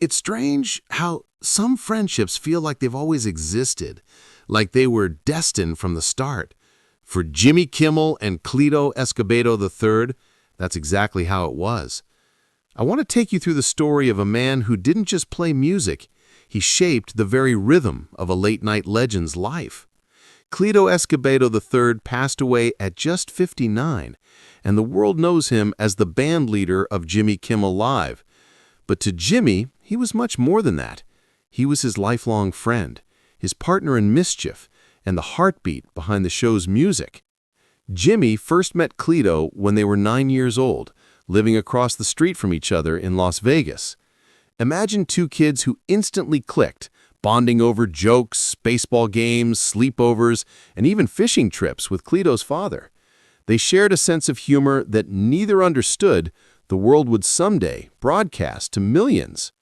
It's strange how some friendships feel like they've always existed, like they were destined from the start. For Jimmy Kimmel and Cleto Escobedo III, that's exactly how it was. I want to take you through the story of a man who didn't just play music, he shaped the very rhythm of a late-night legend's life. Cleto Escobedo III passed away at just 59, and the world knows him as the bandleader of Jimmy Kimmel Live. But to Jimmy, he was much more than that. He was his lifelong friend, his partner in mischief, and the heartbeat behind the show's music. Jimmy first met Cleto when they were 9 years old, living across the street from each other in Las Vegas. Imagine two kids who instantly clicked, bonding over jokes, baseball games, sleepovers, and even fishing trips with Cleto's father. They shared a sense of humor that neither understood the world would someday broadcast to millions.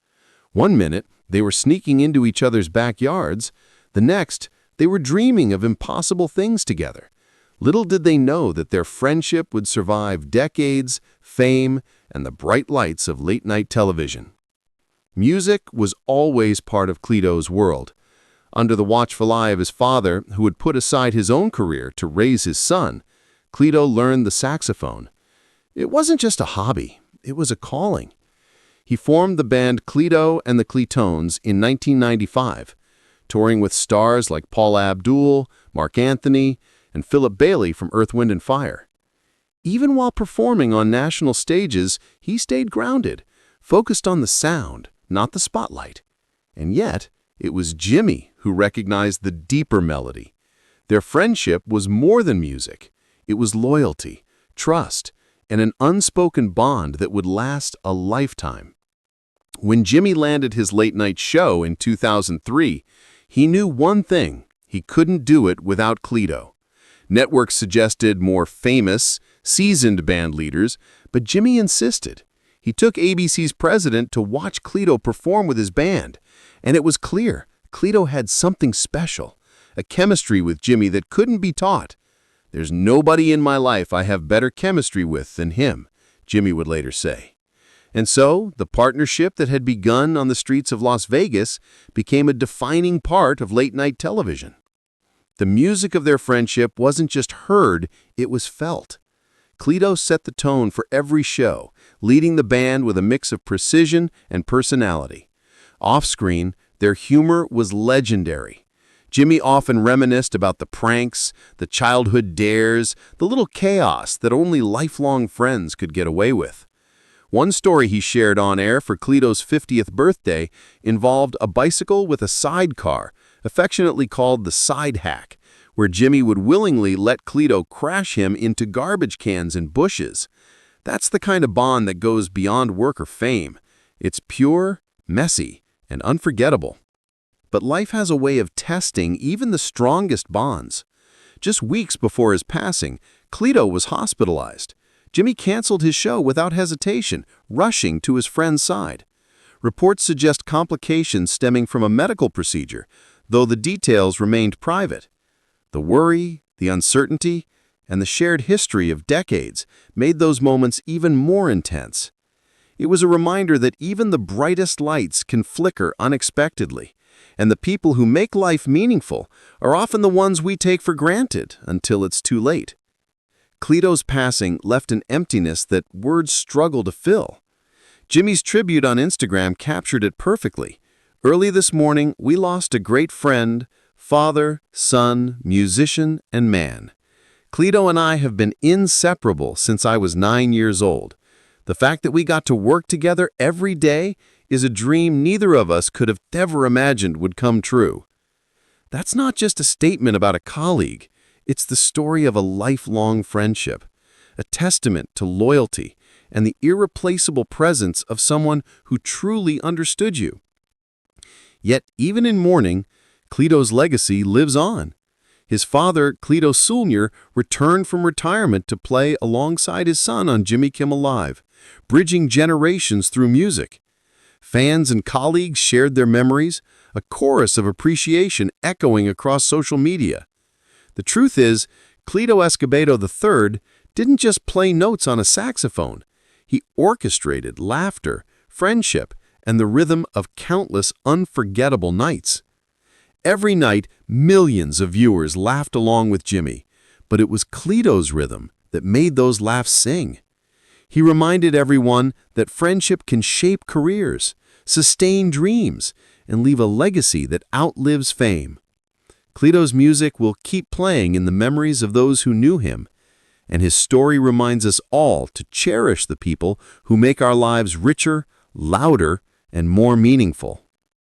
One minute, they were sneaking into each other's backyards. The next, they were dreaming of impossible things together. Little did they know that their friendship would survive decades, fame, and the bright lights of late-night television. Music was always part of Cleto's world. Under the watchful eye of his father, who had put aside his own career to raise his son, Cleto learned the saxophone. It wasn't just a hobby, it was a calling. He formed the band Cleto and the Cletones in 1995, touring with stars like Paula Abdul, Mark Anthony, and Philip Bailey from Earth, Wind & Fire. Even while performing on national stages, he stayed grounded, focused on the sound, not the spotlight. And yet, it was Jimmy who recognized the deeper melody. Their friendship was more than music. It was loyalty, trust, and an unspoken bond that would last a lifetime. When Jimmy landed his late-night show in 2003, he knew one thing: he couldn't do it without Cleto. Networks suggested more famous, seasoned band leaders, but Jimmy insisted. He took ABC's president to watch Cleto perform with his band, and it was clear Cleto had something special, a chemistry with Jimmy that couldn't be taught. "There's nobody in my life I have better chemistry with than him," Jimmy would later say. And so, the partnership that had begun on the streets of Las Vegas became a defining part of late-night television. The music of their friendship wasn't just heard, it was felt. Cleto set the tone for every show, leading the band with a mix of precision and personality. Off-screen, their humor was legendary. Jimmy often reminisced about the pranks, the childhood dares, the little chaos that only lifelong friends could get away with. One story he shared on air for Cleto's 50th birthday involved a bicycle with a sidecar, affectionately called the side hack, where Jimmy would willingly let Cleto crash him into garbage cans and bushes. That's the kind of bond that goes beyond work or fame. It's pure, messy, and unforgettable. But life has a way of testing even the strongest bonds. Just weeks before his passing, Cleto was hospitalized. Jimmy canceled his show without hesitation, rushing to his friend's side. Reports suggest complications stemming from a medical procedure, though the details remained private. The worry, the uncertainty, and the shared history of decades made those moments even more intense. It was a reminder that even the brightest lights can flicker unexpectedly, and the people who make life meaningful are often the ones we take for granted until it's too late. Cleto's passing left an emptiness that words struggle to fill. Jimmy's tribute on Instagram captured it perfectly. "Early this morning, we lost a great friend, father, son, musician, and man. Cleto and I have been inseparable since I was 9 years old. The fact that we got to work together every day is a dream neither of us could have ever imagined would come true." That's not just a statement about a colleague. It's the story of a lifelong friendship, a testament to loyalty and the irreplaceable presence of someone who truly understood you. Yet, even in mourning, Cleto's legacy lives on. His father, Cleto Sr., returned from retirement to play alongside his son on Jimmy Kimmel Live, bridging generations through music. Fans and colleagues shared their memories, a chorus of appreciation echoing across social media. The truth is, Cleto Escobedo III didn't just play notes on a saxophone. He orchestrated laughter, friendship, and the rhythm of countless unforgettable nights. Every night, millions of viewers laughed along with Jimmy, but it was Cleto's rhythm that made those laughs sing. He reminded everyone that friendship can shape careers, sustain dreams, and leave a legacy that outlives fame. Cleto's music will keep playing in the memories of those who knew him, and his story reminds us all to cherish the people who make our lives richer, louder, and more meaningful.